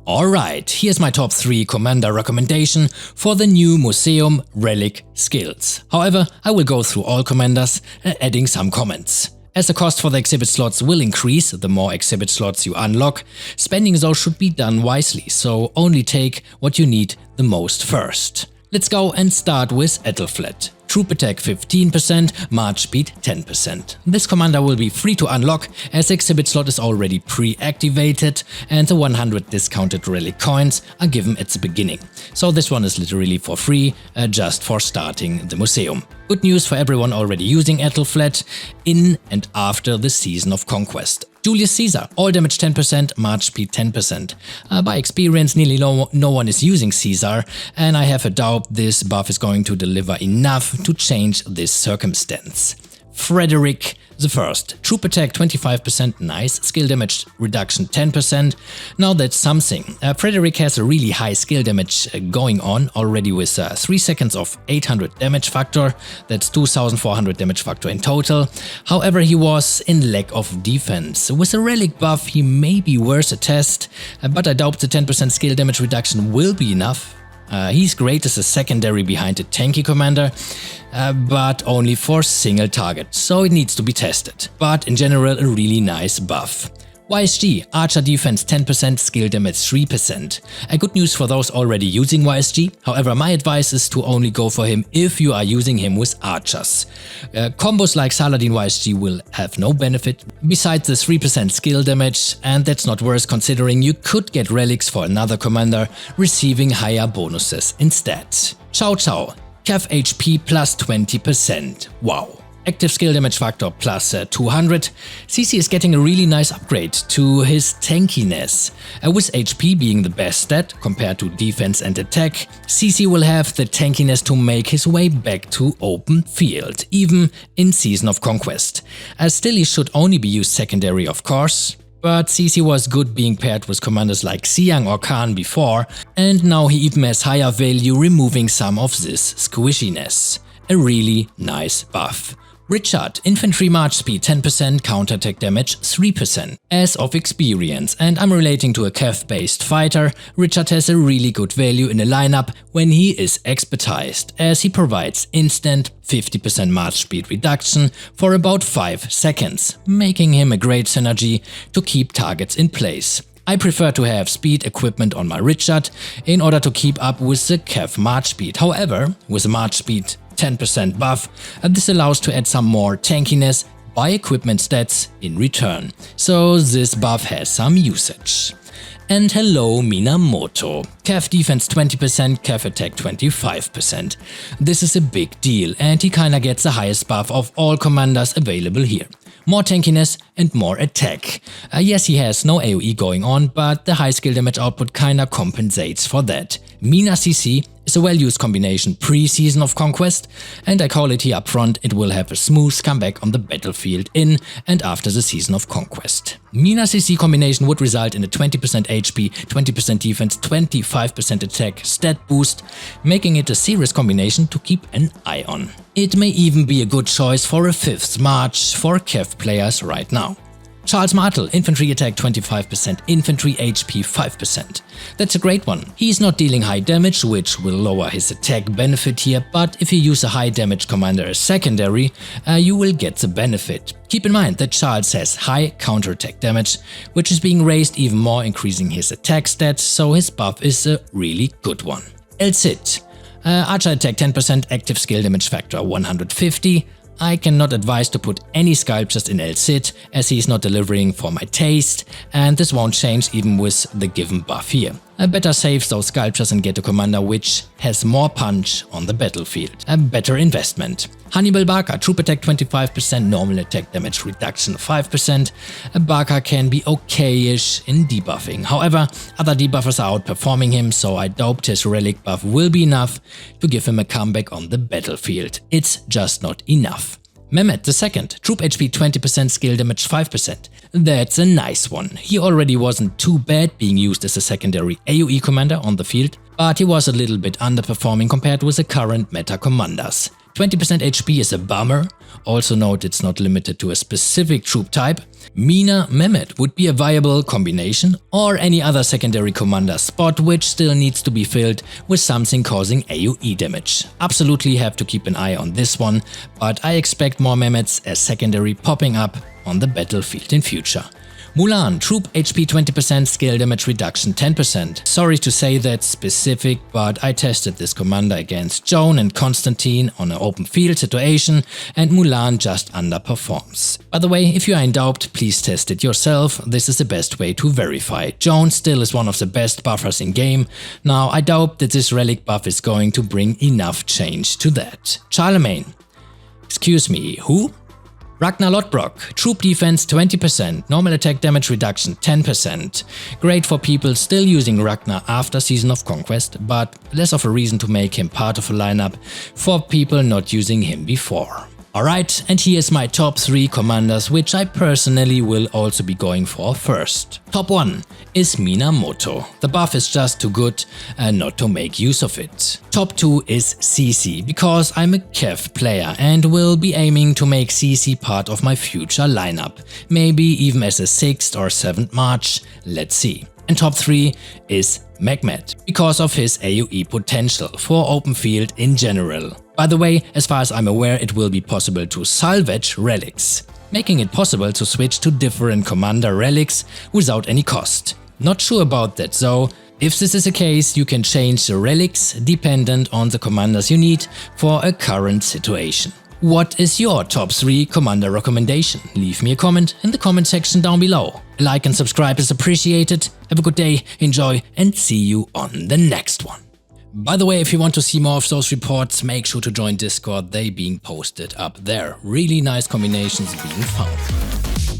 Alright, here's my top 3 commander recommendation for the new Museum Relic skills. However, I will go through all commanders, adding some comments. As the cost for the exhibit slots will increase the more exhibit slots you unlock, spending those should be done wisely, so only take what you need the most first. Let's go and start with Edelflat. Troop attack 15%, march speed 10%. This commander will be free to unlock as the exhibit slot is already pre-activated and the 100 discounted relic coins are given at the beginning. So this one is literally for free, just for starting the museum. Good news for everyone already using Edelflat in and after the Season of Conquest. Julius Caesar, all damage 10%, march speed 10%. By experience, nearly no one is using Caesar, and I have a doubt this buff is going to deliver enough to change this circumstance. Frederick I, troop attack 25%, nice, skill damage reduction 10%. Now that's something. Frederick has a really high skill damage going on already with 3 seconds of 800 damage factor, that's 2400 damage factor in total. However, he was in lack of defense. With a relic buff he may be worth a test, but I doubt the 10% skill damage reduction will be enough. He's great as a secondary behind a tanky commander, but only for single target, so it needs to be tested. But in general, a really nice buff. YSG, archer defense 10%, skill damage 3%. Good news for those already using YSG, however my advice is to only go for him if you are using him with archers. Combos like Saladin YSG will have no benefit besides the 3% skill damage, and that's not worth considering you could get relics for another commander receiving higher bonuses instead. Chow Chow, Cav HP plus 20%, wow. Active skill damage factor plus 200. CC is getting a really nice upgrade to his tankiness. With HP being the best stat compared to defense and attack, CC will have the tankiness to make his way back to open field, even in Season of Conquest. Still, he should only be used secondary, of course. But CC was good being paired with commanders like Xiang or Khan before, and now he even has higher value, removing some of this squishiness. A really nice buff. Richard, infantry march speed 10%, counterattack damage 3%. As of experience, and I'm relating to a Cav-based fighter, Richard has a really good value in a lineup when he is expertized, as he provides instant 50% march speed reduction for about 5 seconds, making him a great synergy to keep targets in place. I prefer to have speed equipment on my Richard in order to keep up with the Cav march speed. However, with a march speed 10% buff, this allows to add some more tankiness by equipment stats in return, so this buff has some usage. And hello Minamoto, Cav defense 20%, Cav attack 25%. This is a big deal and he kinda gets the highest buff of all commanders available here. More tankiness and more attack. Yes, he has no AoE going on, but the high skill damage output kinda compensates for that. Mina CC is a well-used combination pre-Season of Conquest, and I call it here up front, it will have a smooth comeback on the battlefield in and after the Season of Conquest. Mina CC combination would result in a 20% HP, 20% defense, 25% attack stat boost, making it a serious combination to keep an eye on. It may even be a good choice for a 5th March for Cav players right now. Charles Martel, infantry attack 25%, infantry HP 5%. That's a great one. He's not dealing high damage, which will lower his attack benefit here, but if you use a high damage commander as secondary, you will get the benefit. Keep in mind that Charles has high counterattack damage, which is being raised even more, increasing his attack stats, so his buff is a really good one. El Cid, archer attack 10%, active skill damage factor 150. I cannot advise to put any sculptures in El Cid, as he is not delivering for my taste, and this won't change even with the given buff here. I better save those sculptures and get a commander which has more punch on the battlefield. A better investment. Hannibal Barca, troop attack 25%, normal attack damage reduction 5%. Barca can be okay-ish in debuffing. However, other debuffers are outperforming him, so I doubt his relic buff will be enough to give him a comeback on the battlefield. It's just not enough. Mehmet II, troop HP 20%, skill damage 5%. That's a nice one. He already wasn't too bad being used as a secondary AoE commander on the field, but he was a little bit underperforming compared with the current meta commanders. 20% HP is a bummer. Also note it's not limited to a specific troop type. Mina Mehmet would be a viable combination, or any other secondary commander spot which still needs to be filled with something causing AoE damage. Absolutely have to keep an eye on this one, but I expect more Mehmets as secondary popping up on the battlefield in future. Mulan, troop HP 20%, scale damage reduction 10%. Sorry to say that's specific, but I tested this commander against Joan and Constantine on an open field situation and Mulan just underperforms. By the way, if you are in doubt, please test it yourself, this is the best way to verify. Joan still is one of the best buffers in game. Now I doubt that this relic buff is going to bring enough change to that. Charlemagne. Excuse me, who? Ragnar Lodbrok, troop defense 20%, normal attack damage reduction 10%. Great for people still using Ragnar after Season of Conquest, but less of a reason to make him part of a lineup for people not using him before. Alright, and here's my top 3 commanders which I personally will also be going for first. Top 1 is Minamoto. The buff is just too good not to make use of it. Top 2 is CC, because I'm a Kev player and will be aiming to make CC part of my future lineup. Maybe even as a 6th or 7th March, let's see. And top 3 is Mehmet, because of his AoE potential for open field in general. By the way, as far as I'm aware, it will be possible to salvage relics, making it possible to switch to different commander relics without any cost. Not sure about that though. If this is the case, you can change the relics dependent on the commanders you need for a current situation. What is your top 3 commander recommendation? Leave me a comment in the comment section down below. A like and subscribe is appreciated. Have a good day, enjoy, and see you on the next one. By the way, if you want to see more of those reports, make sure to join Discord, they being posted up there. Really nice combinations being found.